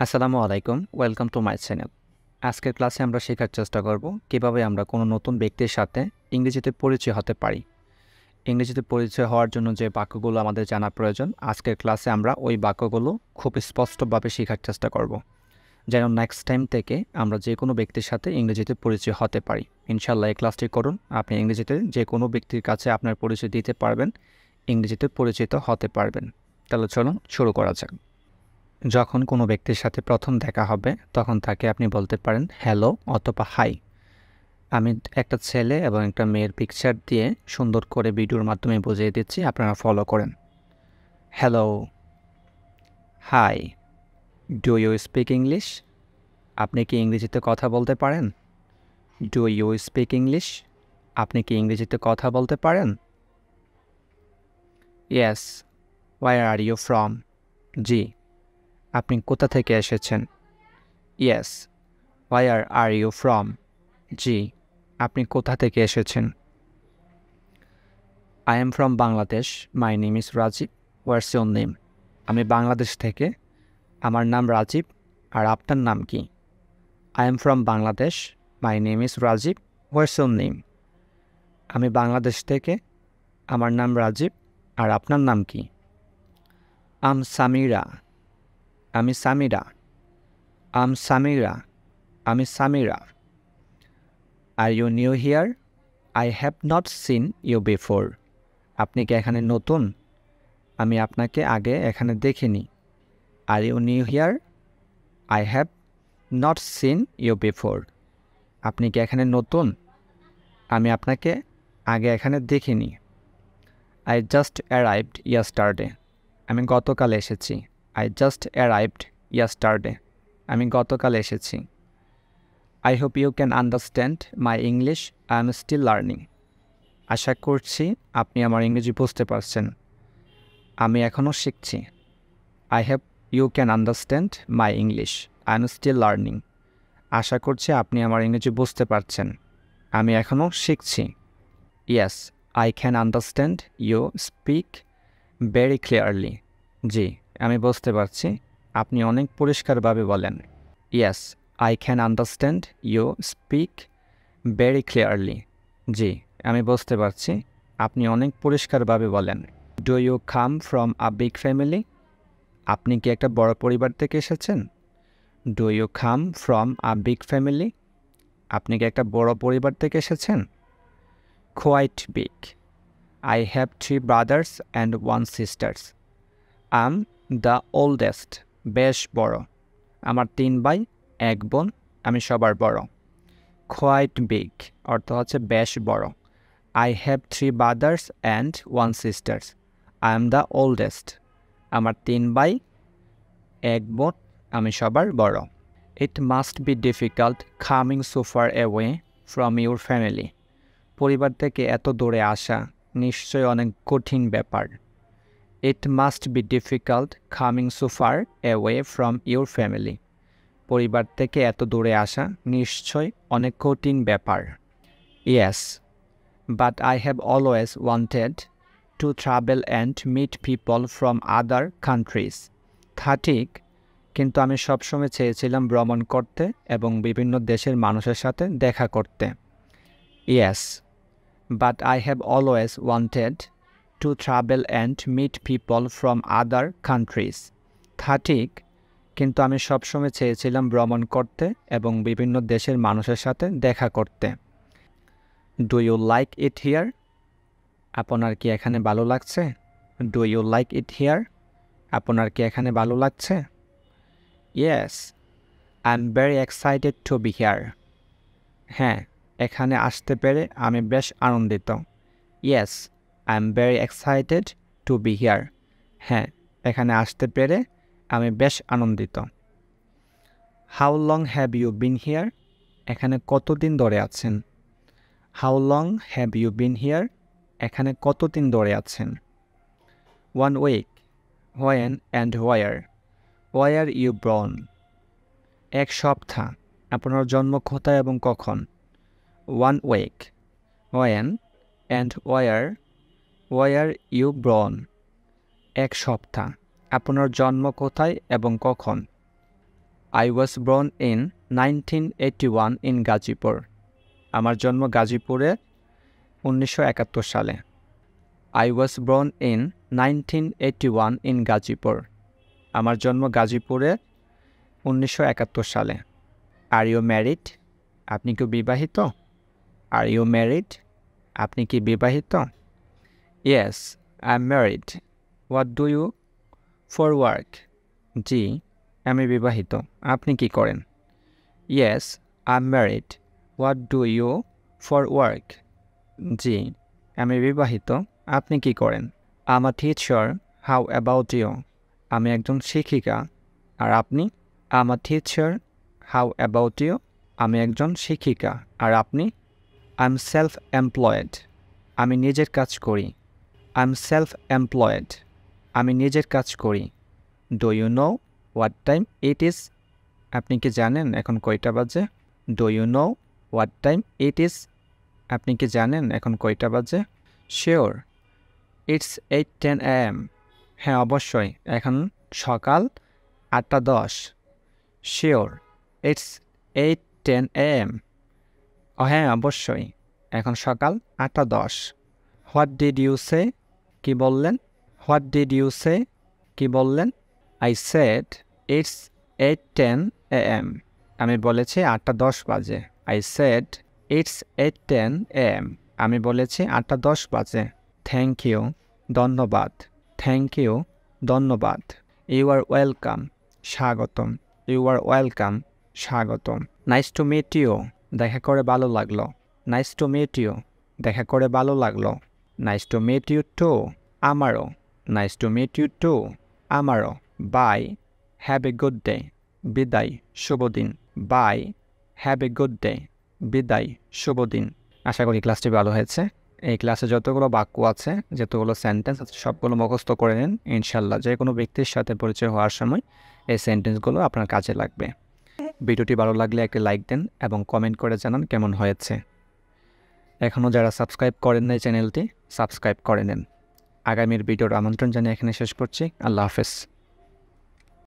আসসালামু আলাইকুম, welcome to my channel. আজকের ক্লাসে আমরা শেখার চেষ্টা করব কিভাবে আমরা কোনো নতুন ব্যক্তির সাথে ইংরেজিতে পরিচয় হতে পারি। ইংরেজিতে পরিচয় হওয়ার জন্য যে বাক্যগুলো আমাদের জানা প্রয়োজন, আজকের ক্লাসে আমরা ওই বাক্যগুলো খুব স্পষ্টভাবে শেখার চেষ্টা করব, যেন নেক্সট টাইম থেকে আমরা যে কোনো ব্যক্তির সাথে ইংরেজিতে পরিচয় হতে পারি। ইনশাল্লাহ এই ক্লাসটি করুন, আপনি ইংরেজিতে যে কোনো ব্যক্তির কাছে আপনার পরিচয় দিতে পারবেন, ইংরেজিতে পরিচিত হতে পারবেন। তাহলে চলুন শুরু করা যাক। যখন কোনো ব্যক্তির সাথে প্রথম দেখা হবে তখন তাকে আপনি বলতে পারেন হ্যালো অথবা হাই। আমি একটা ছেলে এবং একটা মেয়ের পিকচার দিয়ে সুন্দর করে ভিডিওর মাধ্যমে বুঝিয়ে দিচ্ছি, আপনারা ফলো করেন। Hello, hi, do you speak English? আপনি কি ইংরেজিতে কথা বলতে পারেন? Do you speak English? আপনি কি ইংরেজিতে কথা বলতে পারেন? Yes, where are you from? জি, আপনি কোথা থেকে এসেছেন? Yes, where are you from? জি, আপনি কোথা থেকে এসেছেন? I am from Bangladesh, my name is Rajib, what's your name? আমি বাংলাদেশ থেকে, আমার নাম রাজীব, আর আপনার নাম কি? I am from Bangladesh, my name is Rajib, what's your name? আমি বাংলাদেশ থেকে, আমার নাম রাজীব, আর আপনার নাম কি? আম সামিরা, আমি সামিরা। আম সামিরা, আমি Samira. Are you new here? I have not seen you before. আপনি কি এখানে নতুন? আমি আপনাকে আগে এখানে দেখিনি। Are you new here? I have not seen you before. আপনি কি এখানে নতুন? আমি আপনাকে আগে এখানে দেখিনি। I just arrived yesterday. আমি গতকাল এসেছি। I just arrived yesterday. আমি গতকাল এসেছি। I hope you can understand my English, I am still learning. আশা করছি আপনি আমার ইংরেজি বুঝতে পারছেন, আমি এখনও শিখছি। I hope you can understand my English, I am still learning. আশা করছি আপনি আমার ইংরেজি বুঝতে পারছেন, আমি এখনও শিখছি। Yes, I can understand you speak very clearly. জি, আমি বুঝতে পারছি, আপনি অনেক পরিষ্কারভাবে বলেন। Yes, I can understand you speak very clearly. জি, আমি বুঝতে পারছি, আপনি অনেক পরিষ্কারভাবে বলেন। Do you come from a big family? আপনি কি একটা বড় পরিবার থেকে এসেছেন? Do you come from a big family? আপনি কি একটা বড় পরিবার থেকে এসেছেন? Quite big. I have 3 brothers and 1 sisters. I'm the oldest. বেশ বড়। আমার 3 ভাই, 1 বোন, আমি সবার বড়। কোয়াইট বিগ অর্থ হচ্ছে বেশ বড়। I have 3 brothers and 1 sisters. I am the oldest. আমার 3 ভাই, 1 বোন, আমি সবার বড়। It must be difficult coming so far away from your family. পরিবার থেকে এত দূরে আসা নিশ্চয়ই অনেক কঠিন ব্যাপার। It must be difficult coming so far away from your family. পরিবার থেকে এত দূরে আসা নিশ্চয়ই অনেক কঠিন ব্যাপার। Yes, but I have always wanted to travel and meet people from other countries. তা ঠিক, কিন্তু আমি সবসময় চেয়েছিলাম ভ্রমণ করতে এবং বিভিন্ন দেশের মানুষের সাথে দেখা করতে। Yes, but I have always wanted to travel and meet people from other countries. তা ঠিক, কিন্তু আমি সবসময় চেয়েছিলাম ভ্রমণ করতে এবং বিভিন্ন দেশের মানুষের সাথে দেখা করতে। Do you like it here? আপনার কি এখানে ভালো লাগছে? Do you like it here? আপনার কি এখানে ভালো লাগছে? Yes, I am very excited to be here. হ্যাঁ, এখানে আসতে পেরে আমি বেশ আনন্দিত। Yes, I am very excited to be here. হ্যাঁ, এখানে আসতে পেরে আমি বেশ আনন্দিত। How long have you been here? এখানে কতদিন ধরে আছেন? How long have you been here? এখানে কতদিন ধরে আছেন? 1 week. When and where? Where you born? 1 সপ্তাহ। আপনার জন্ম কোথায় এবং কখন? 1 week. When and where? Where you born? 1 সপ্তাহ। আপনার জন্ম কোথায় এবং কখন? I was born in 1981 in Gazipur. আমার জন্ম গাজীপুরে 1971 সালে। I was born in 1981 in Gazipur. আমার জন্ম গাজীপুরে 1971 সালে। Are you married? আপনি কি বিবাহিত? Are you married? আপনি কি বিবাহিত? Yes, I'm married. What do you for work? জি, আমি বিবাহিত। আপনি কি করেন? Yes, I'm married. What do you for work? জি, আমি বিবাহিত। আপনি কি করেন? I'm a teacher. How about you? আমি একজন শিক্ষিকা। আর আপনি? I'm a teacher. How about you? আমি একজন শিক্ষিকা। আর আপনি? I'm self-employed. আমি নিজের কাজ করি। I'm self-employed. আমি নিজের কাজ করি। Do you know what time it is? আপনি কি জানেন এখন কয়টা বাজে? Do you know what time it is? আপনি কি জানেন এখন কয়টা বাজে? Sure. It's 8:10 a.m. হ্যাঁ অবশ্যই, এখন সকাল 8:10। Sure. It's 8:10 a.m. হ্যাঁ অবশ্যই, এখন সকাল 8:10। What did you say? কি বললেন? What did you say? কি বললেন? I said it's 8:10 a.m. আমি বলেছি 8:10 বাজে। I said it's 8:10 a.m. আমি বলেছি 8:10 বাজে। Thank you. ধন্যবাদ। Thank you. ধন্যবাদ। You are welcome. স্বাগতম। You are welcome. স্বাগতম। Nice to meet you. দেখা করে ভালো লাগলো। Nice to meet you. দেখা করে ভালো লাগলো। Nice to meet you too. আমারও। Nice to meet you too. আমারও। Bye. Have a good day. বিদায়। শুভ দিন। Bye. Have a good day. বিদায়। শুভ দিন। আশা করি ক্লাসটি ভালো হয়েছে। এই ক্লাসে যতগুলো বাক্য আছে, যতগুলো সেন্টেন্স আছে, সবগুলো মুখস্থ করে নিন। ইনশাল্লাহ যে কোনো ব্যক্তির সাথে পরিচয় হওয়ার সময় এই সেন্টেন্সগুলো আপনার কাজে লাগবে। ভিডিওটি ভালো লাগলে একটি লাইক দেন এবং কমেন্ট করে জানান কেমন হয়েছে। এখনও যারা সাবস্ক্রাইব করেন না চ্যানেলটি, সাবস্ক্রাইব করে নেন। আগামীর ভিডিওর আমন্ত্রণ জানিয়ে এখানে শেষ করছি। আল্লাহ হাফেজ।